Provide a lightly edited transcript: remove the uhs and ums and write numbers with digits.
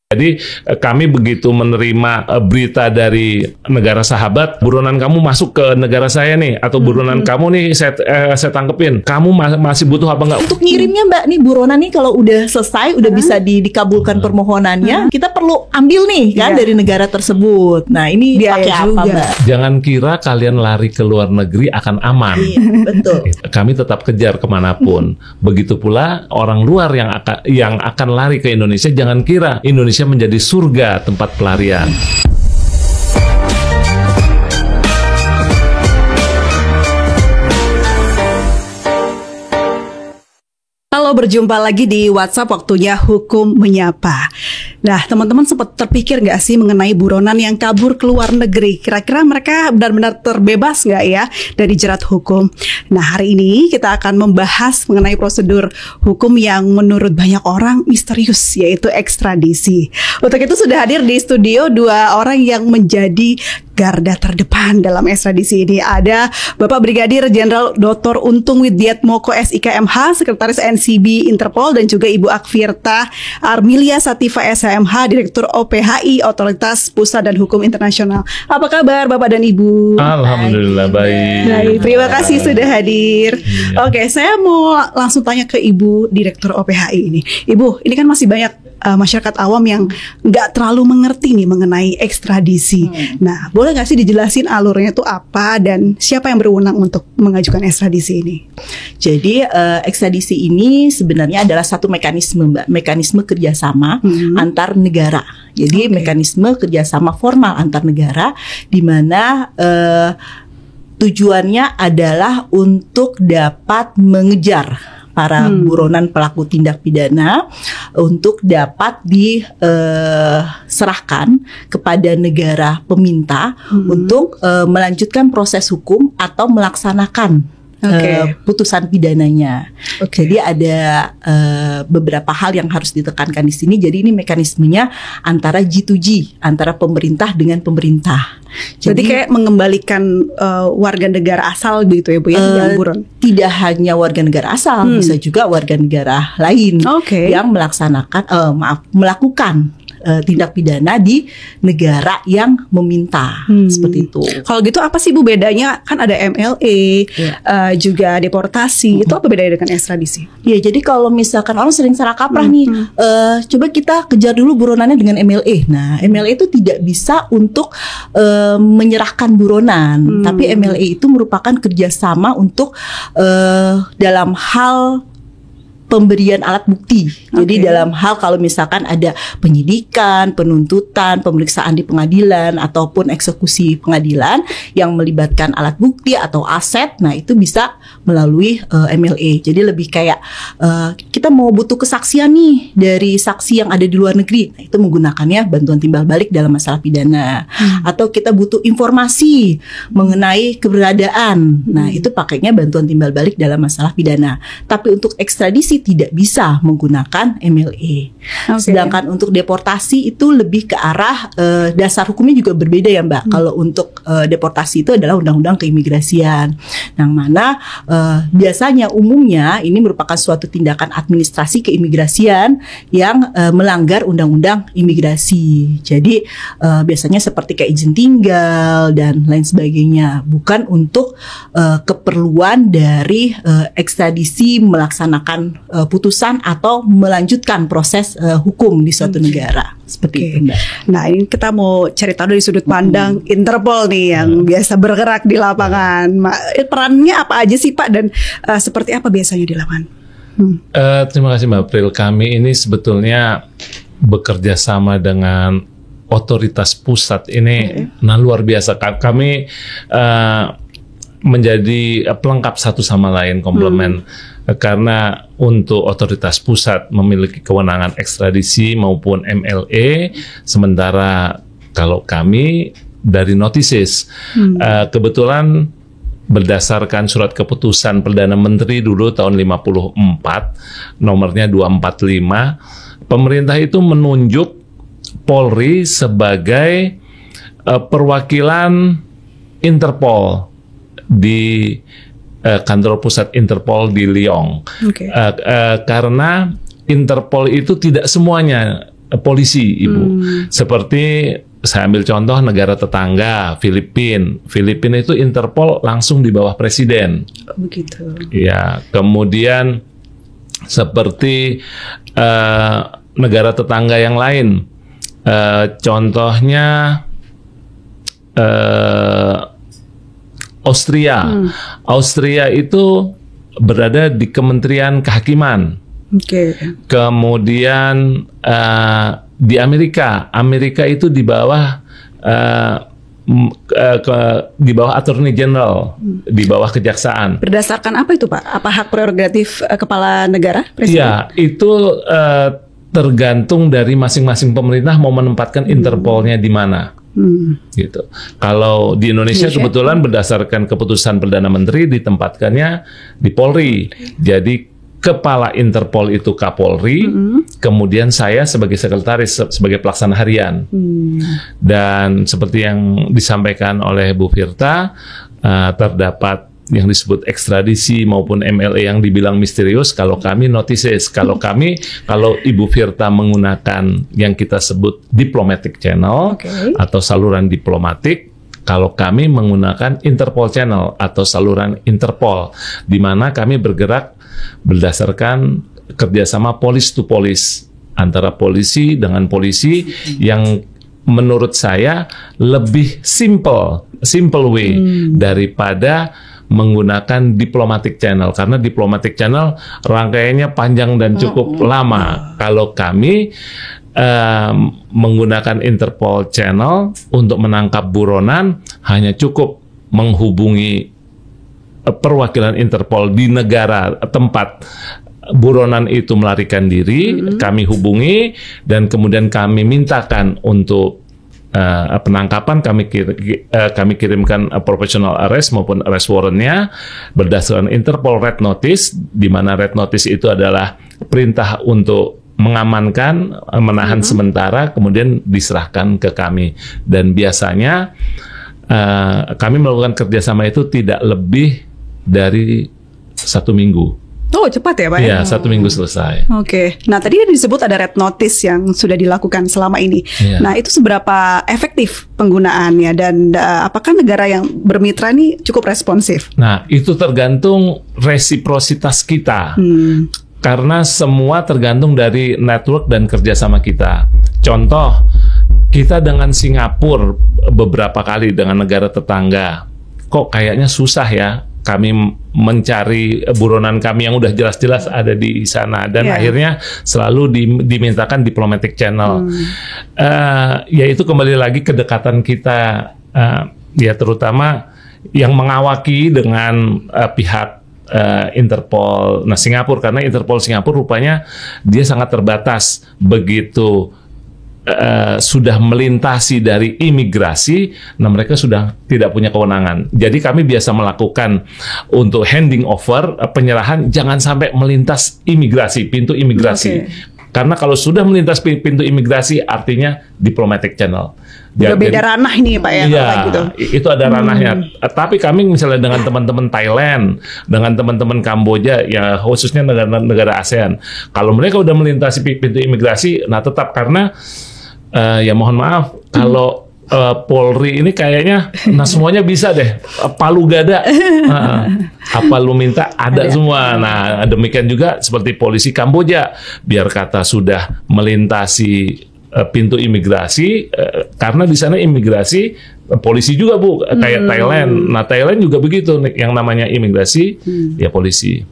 Jadi kami begitu menerima berita dari negara sahabat, buronan kamu masuk ke negara saya nih, atau buronan kamu nih saya tangkepin, kamu masih butuh apa enggak? Untuk ngirimnya Mbak nih buronan nih kalau udah selesai, udah bisa dikabulkan permohonannya, kita perlu ambil nih kan dari negara tersebut. Nah ini pakai apa Mbak? Jangan kira kalian lari ke luar negeri akan aman. Iya, betul. Kami tetap kejar kemanapun. Begitu pula orang luar yang akan lari ke Indonesia, jangan kira Indonesia menjadi surga tempat pelarian. Halo, berjumpa lagi di WhatsApp Waktunya Hukum Menyapa. Nah, teman-teman sempat terpikir nggak sih mengenai buronan yang kabur ke luar negeri? Kira-kira mereka benar-benar terbebas nggak ya dari jerat hukum? Nah, hari ini kita akan membahas mengenai prosedur hukum yang menurut banyak orang misterius, yaitu ekstradisi. Untuk itu sudah hadir di studio dua orang yang menjadi garda terdepan dalam ekstradisi ini. Ada Bapak Brigadir Jenderal Dr. Untung Widiatmoko SIKMH, Sekretaris NCB Interpol, dan juga Ibu Akvirta Armilia Sativa SHMH, Direktur OPHI Otoritas Pusat dan Hukum Internasional. Apa kabar Bapak dan Ibu? Alhamdulillah baik. Baik, terima kasih sudah hadir. Oke, saya mau langsung tanya ke Ibu Direktur OPHI ini. Ibu, ini kan masih banyak masyarakat awam yang nggak terlalu mengerti nih mengenai ekstradisi. Nah, boleh nggak sih dijelasin alurnya itu apa dan siapa yang berwenang untuk mengajukan ekstradisi ini? Jadi ekstradisi ini sebenarnya adalah satu mekanisme Mbak, mekanisme kerjasama antar negara. Jadi mekanisme kerjasama formal antar negara di mana tujuannya adalah untuk dapat mengejar para buronan pelaku tindak pidana untuk dapat diserahkan kepada negara peminta untuk melanjutkan proses hukum atau melaksanakan putusan pidananya. Jadi ada beberapa hal yang harus ditekankan di sini. Jadi ini mekanismenya antara G2G, antara pemerintah dengan pemerintah. Jadi kayak mengembalikan warga negara asal gitu ya Bu ya, yang buron. Tidak hanya warga negara asal, bisa juga warga negara lain yang melakukan tindak pidana di negara yang meminta, seperti itu. Kalau gitu apa sih Bu bedanya? Kan ada MLA, juga deportasi. Itu apa bedanya dengan ekstradisi? Ya, jadi kalau misalkan orang sering salah kaprah nih, coba kita kejar dulu buronannya dengan MLA. Nah, MLA itu tidak bisa untuk menyerahkan buronan, tapi MLA itu merupakan kerjasama untuk dalam hal pemberian alat bukti. Jadi dalam hal kalau misalkan ada penyidikan, penuntutan, pemeriksaan di pengadilan ataupun eksekusi pengadilan yang melibatkan alat bukti atau aset, nah itu bisa melalui MLA. Jadi lebih kayak kita mau butuh kesaksian nih dari saksi yang ada di luar negeri, nah itu menggunakannya bantuan timbal balik dalam masalah pidana. Atau kita butuh informasi mengenai keberadaan, nah itu pakainya bantuan timbal balik dalam masalah pidana. Tapi untuk ekstradisi tidak bisa menggunakan MLA. Sedangkan untuk deportasi itu lebih ke arah dasar hukumnya juga berbeda ya Mbak. Kalau untuk deportasi itu adalah undang-undang keimigrasian, yang mana biasanya umumnya ini merupakan suatu tindakan administrasi keimigrasian yang melanggar undang-undang imigrasi. Jadi biasanya seperti kayak izin tinggal dan lain sebagainya, bukan untuk keperluan dari ekstradisi melaksanakan putusan atau melanjutkan proses hukum di suatu negara, seperti itu Mbak. Nah, ini kita mau cari tahu dari sudut pandang Interpol nih yang biasa bergerak di lapangan. Perannya apa aja sih Pak, dan seperti apa biasanya di lapangan? Terima kasih Mbak April. Kami ini sebetulnya bekerja sama dengan otoritas pusat ini luar biasa. Kami menjadi pelengkap satu sama lain, komplement. Karena untuk otoritas pusat memiliki kewenangan ekstradisi maupun MLA, sementara kalau kami dari notices. Kebetulan berdasarkan surat keputusan Perdana Menteri dulu tahun 54, nomornya 245, pemerintah itu menunjuk Polri sebagai perwakilan Interpol di kantor pusat Interpol di Lyon. Karena Interpol itu tidak semuanya polisi, Ibu. Seperti saya ambil contoh negara tetangga, Filipina. Filipina itu Interpol langsung di bawah presiden. Begitu. Ya, kemudian seperti negara tetangga yang lain, contohnya Austria. Austria itu berada di Kementerian Kehakiman. Kemudian di Amerika itu di bawah di bawah Attorney General, di bawah kejaksaan. Berdasarkan apa itu, Pak? Apa hak prerogatif kepala negara, presiden? Ya, itu tergantung dari masing-masing pemerintah mau menempatkan Interpolnya di mana. Gitu. Kalau di Indonesia kebetulan berdasarkan keputusan Perdana Menteri ditempatkannya di Polri. Jadi kepala Interpol itu Kapolri, kemudian saya sebagai sekretaris, sebagai pelaksana harian. Dan seperti yang disampaikan oleh Bu Firta, terdapat yang disebut ekstradisi maupun MLA yang dibilang misterius. Kalau kami notices, kalau Ibu Firta menggunakan yang kita sebut diplomatic channel atau saluran diplomatik, kalau kami menggunakan Interpol channel atau saluran Interpol, di mana kami bergerak berdasarkan kerjasama police to police antara polisi dengan polisi yang menurut saya lebih simple way daripada menggunakan diplomatic channel, karena diplomatic channel rangkaiannya panjang dan cukup lama. Kalau kami menggunakan Interpol channel untuk menangkap buronan, hanya cukup menghubungi perwakilan Interpol di negara tempat buronan itu melarikan diri, kami hubungi dan kemudian kami mintakan untuk penangkapan, kami kirimkan professional arrest maupun arrest warrant-nya berdasarkan Interpol Red Notice, di mana Red Notice itu adalah perintah untuk mengamankan, menahan sementara, kemudian diserahkan ke kami. Dan biasanya kami melakukan kerjasama itu tidak lebih dari 1 minggu. Oh, cepat ya, Pak? Iya, 1 minggu selesai. Oke. Nah, tadi disebut ada red notice yang sudah dilakukan selama ini. Nah, itu seberapa efektif penggunaannya dan apakah negara yang bermitra ini cukup responsif? Nah, itu tergantung resiprositas kita. Karena semua tergantung dari network dan kerjasama kita. Contoh, kita dengan Singapura beberapa kali, dengan negara tetangga, kok kayaknya susah ya kami mencari buronan kami yang udah jelas-jelas ada di sana, dan akhirnya selalu dimintakan diplomatic channel. Yaitu kembali lagi kedekatan kita, ya terutama yang mengawaki dengan pihak Interpol. Nah, Singapura, karena Interpol Singapura rupanya dia sangat terbatas begitu. Sudah melintasi dari imigrasi, nah mereka sudah tidak punya kewenangan. Jadi kami biasa melakukan untuk handing over, penyerahan jangan sampai melintas imigrasi, pintu imigrasi. Karena kalau sudah melintas pintu imigrasi artinya diplomatic channel. Beda ranah ini, Pak, ya? Iya, gitu. Itu ada ranahnya. Tapi kami misalnya dengan teman-teman Thailand, dengan teman-teman Kamboja, ya khususnya negara ASEAN, kalau mereka udah melintasi pintu imigrasi, nah tetap, karena ya mohon maaf, kalau Polri ini kayaknya, nah semuanya bisa deh, palu gada, apa lu minta ada semua. Nah demikian juga seperti polisi Kamboja, biar kata sudah melintasi pintu imigrasi, karena di sana imigrasi polisi juga, Bu, kayak Thailand. Nah Thailand juga begitu, yang namanya imigrasi ya polisi.